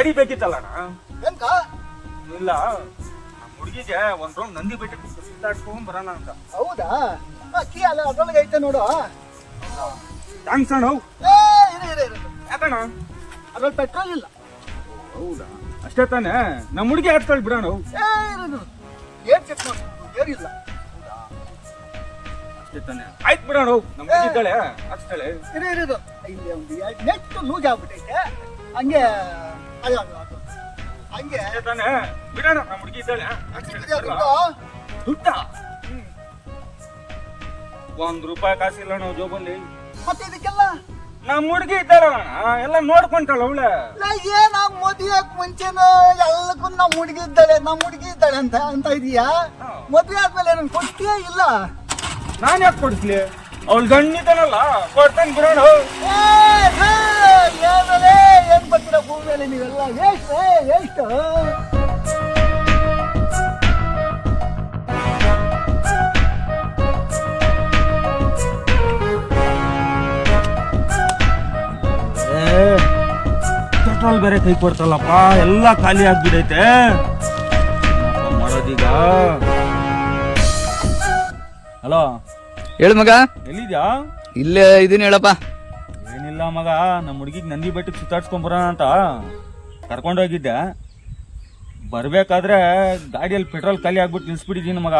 ಗಾಡಿ ಬೇಕಿತ್ತಲ್ಲಣ್ಣ. ಎಂತ ಇಲ್ಲ ನಮ್ಮ ಹುಡುಗಿಗೆ ಒಂದ್ ರೌಂಡ್ ನಂದಿ ಬೆಟ್ಟಕ್ಕೆ ಸುತ್ತಾಡ್ಕೊಂಡ್ ಬರೋಣ ಅಂತ. ಹೌದಾ ಕೀ ಅಲ್ಲ ಅದ್ರೊಳಗೆ ಐತೆ ನೋಡು. ಥ್ಯಾಂಕ್ಸ್ ಅಣ್ಣ. ಇರು ಯಾಕಣ್ಣ? ಅದ್ರಲ್ಲಿ ಪೆಟ್ರೋಲ್ ಇಲ್ಲ. ಹೌದಾ ಅಷ್ಟೇ ತಾನೆ. ನಮ್ಮ ಹುಡುಗಿ ಹಾಕ್ತಾಳೆ ಬಿಡೋಣ. ಏನ್ ಚೆಕ್ ಮಾಡಿ ಏನಿಲ್ಲ. ಅಷ್ಟೇ ತಾನೆ. ಆಯ್ತು ಬಿಡೋಣ. ನಮ್ಮ ಹುಡುಗಿ ಇದ್ದಾಳೆ ಹಾಕ್ತಾಳೆ. ಇರು ಇಲ್ಲಿ ಒಂದು ನೆಟ್ ಲೂಸ್ ಆಗ್ಬಿಟ್ಟೈತೆ ಹಂಗೆ. ಅಲ್ಲ ಹಂಗೆ ಅಷ್ಟೇ ತಾನೆ ಬಿಡೋಣ. ನಮ್ಮ ಹುಡುಗಿ ಇದ್ದಾಳೆ ದುಡ್ಡ ₹1 ಕಾಸಿಲ್ಲ ನಾವು ಜೋಬಲ್ಲಿ. ಮತ್ತೆ ಇದಕ್ಕೆಲ್ಲ ನಮ್ಮ ಹುಡುಗಿ ಇದ್ದಾಳಣ್ಣ ಎಲ್ಲ ನೋಡ್ಕೊಂತಾಳ ಅವಳೆ. ಏನ ಮದುವೆ ಮುಂಚೆನೂ ಎಲ್ಲಕ್ಕೂ ನಮ್ಮ ಹುಡುಗಿ ಇದ್ದಾಳೆ ಅಂತ ಇದೀಯಾ? ಮದುವೆ ಆದ್ಮೇಲೆ ನನ್ ಕೊಡ್ತೀಯೇ ಇಲ್ಲ? ನಾನ್ ಯಾಕೆ ಕೊಡಿಸ್ಲಿ? ಅವಳು ಗಣ್ಣಿದ್ದಾನಲ್ಲ ಕೊಡ್ತಾನೆ ಬಿಡೋಣ. ಏನ್ ಬರ್ತೀರ ಭೂಮಿಯಲ್ಲಿ ನೀವೆಲ್ಲ ವೇಸ್ಟ್. ಪೆಟ್ರೋಲ್ ಬೇರೆ ಕೈ ಕೊಡ್ತಲ್ಲಪ್ಪ. ಎಲ್ಲ ಖಾಲಿ ಆಗ್ಬಿಡೈತೆ. ಮಾಡೋದೀಗ. ಹಲೋ ಹೇಳು ಮಗ. ಎಲ್ಲಿದ್ಯಾ? ಇಲ್ಲೇ ಇದೀನಿ ಹೇಳಪ್ಪ. ಏನಿಲ್ಲ ಮಗ, ನಮ್ಮ ಹುಡುಗಿಗೆ ನಂದಿ ಬೆಟ್ಟಕ್ಕೆ ಸುತ್ತಾಡ್ಸ್ಕೊಂಡ್ ಬರೋಣ ಅಂತ ಕರ್ಕೊಂಡೋಗಿದ್ದೆ. ಬರ್ಬೇಕಾದ್ರೆ ಗಾಡಿಯಲ್ಲಿ ಪೆಟ್ರೋಲ್ ಖಾಲಿ ಆಗ್ಬಿಟ್ಟು ನಿಲ್ಸ್ಬಿಟ್ಟಿದ್ದೀನಿ ಮಗ.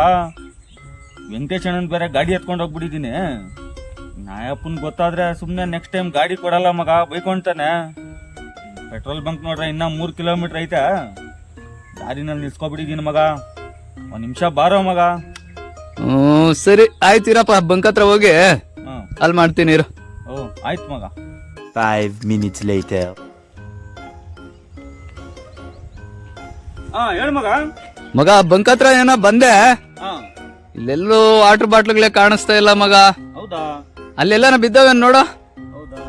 ವೆಂಕಟೇಶ್ ಅಣ್ಣನ್ ಬೇರೆ ಗಾಡಿ ಎತ್ಕೊಂಡು ಹೋಗ್ಬಿಟ್ಟಿದ್ದೀನಿ. ನಾಯಪ್ಪನ್ ಗೊತ್ತಾದ್ರೆ ಸುಮ್ಮನೆ ನೆಕ್ಸ್ಟ್ ಟೈಮ್ ಗಾಡಿ ಕೊಡಲ್ಲ ಮಗ, ಬೈಕೊಂತಾನೆ. ಪೆಟ್ರೋಲ್ ಬಂಕ್ ನೋಡ್ರೆ ಇನ್ನ 3 ಕಿಲೋಮೀಟರ್ ಐತೆ. ದಾರಿನಲ್ಲಿ ನಿಲ್ಸ್ಕೊಬಿಟ್ಟಿದ್ದೀನಿ ಮಗ. 1 ನಿಮಿಷ ಬಾರೋ ಮಗ. ಸರಿ ಆಯ್ತು ಇರಪ್ಪ, ಬಂಕ್ ಹತ್ರ ಹೋಗಿ ಅಲ್ಲಿ ಮಾಡ್ತೀನಿ ಇರು. ಆಯ್ತು ಮಗ. 5 minutes later. ಹೇಳು ಮಗ. ಮಗ ಬಂಕ್ ಹತ್ರ ಏನೋ ಬಂದೆ. ಇಲ್ಲೆಲ್ಲೂ ವಾಟರ್ ಬಾಟ್ಲ್ಗಳೇ ಕಾಣಿಸ್ತಾ ಇಲ್ಲ ಮಗ. ಹೌದಾ? ಅಲ್ಲೆಲ್ಲ ಬಿದ್ದಾವೆ ನೋಡು. ಹೌದಾ?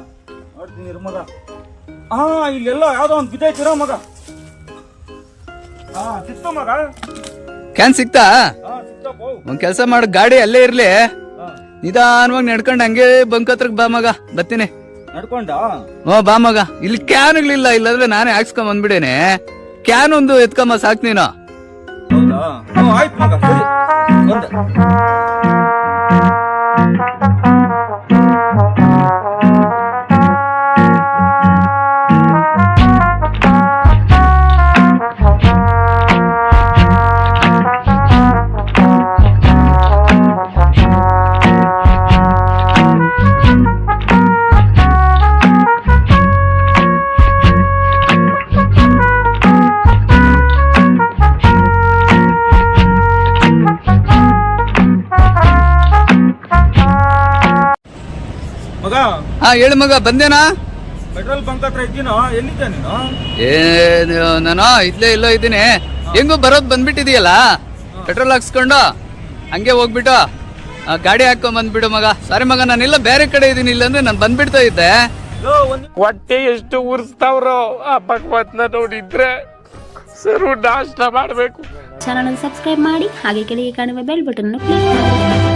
ನೋಡ್ತೀನಿ ಇರು ಮಗ. ಇಲ್ಲೆಲ್ಲ ಯಾವ್ದೋ ಒಂದು ಬಿದ್ದೈತಿರೋ ಮಗ. ಸಿಕ್ತು ಮಗ. ಕ್ಯಾನ್ ಸಿಕ್ತಾ? ಸಿಕ್ತಪ್ಪ. ಒಂದ್ ಕೆಲ್ಸ ಮಾಡು, ಗಾಡಿ ಅಲ್ಲೇ ಇರ್ಲಿ, ನಿಧಾನವಾಗಿ ನಡ್ಕೊಂಡು ಹಂಗೆ ಬಂಕ್ ಹತ್ರಕ್ ಬಾ ಮಗ. ಬರ್ತೀನಿ. ನಡ್ಕೊಂಡ? ಬಾ ಮಗ. ಇಲ್ಲಿ ಕ್ಯಾನ್ಗಳಿಲ್ಲ, ಇಲ್ಲಾಂದ್ರೆ ನಾನೇ ಹಾಕ್ಸ್ಕೊಂಡ್ ಬಂದ್ಬಿಡೇನೆ. ಕ್ಯಾನ್ ಒಂದು ಎತ್ಕೊಂಬ ಸಾಕ್ ನೀನು. ಹೌದಾ? ಆಯ್ತು ಮಗ. ಸರಿ ಬಂದೆ. ಮಗ ಹೇಳು ಮಗ, ಬಂದೇನಾ? ಪೆಟ್ರೋಲ್ ಬಂಕ್ ಹತ್ರ ಇದ್ದೀನೋ? ಎಲ್ಲಿದ್ದೆ ನೀನು? ನಾನು ಇಲ್ಲೇ ಇಲ್ಲೋ ಇದ್ದೀನಿ. ಹೆಂಗೋ ಬರೋದ್ ಬಂದ್ಬಿಟ್ಟಿದೀಯಲ್ಲ, ಪೆಟ್ರೋಲ್ ಹಾಕ್ಸ್ಕೊಂಡು ಹಂಗೆ ಹೋಗ್ಬಿಟ್ಟು ಗಾಡಿ ಹಾಕೊಂಡ್ ಬಂದ್ಬಿಡು ಮಗ. ಸಾರಿ ಮಗ, ನಾನೆಲ್ಲ ಬೇರೆ ಕಡೆ ಇದೀನಿ, ಇಲ್ಲಾಂದ್ರೆ ನಾನು ಬಂದ್ಬಿಡ್ತಾ ಇದ್ದೆ. ಹೊಟ್ಟೆ ಎಷ್ಟು ಉರ್ಸ್ತಾವ್ರೋ ಆ ಭಗವತ್ನ ನೋಡಿದ್ರೆ ಸರು ನಾಷ್ಟ ಮಾಡ್ಬೇಕು. ಚಾನಲ್ ಸಬ್ಸ್ಕ್ರೈಬ್ ಮಾಡಿ, ಹಾಗೆ ಕೆಳಗೆ ಕಾಣುವ ಬೆಲ್ ಬಟನ್ ಕ್ಲಿಕ್ ಮಾಡಿ.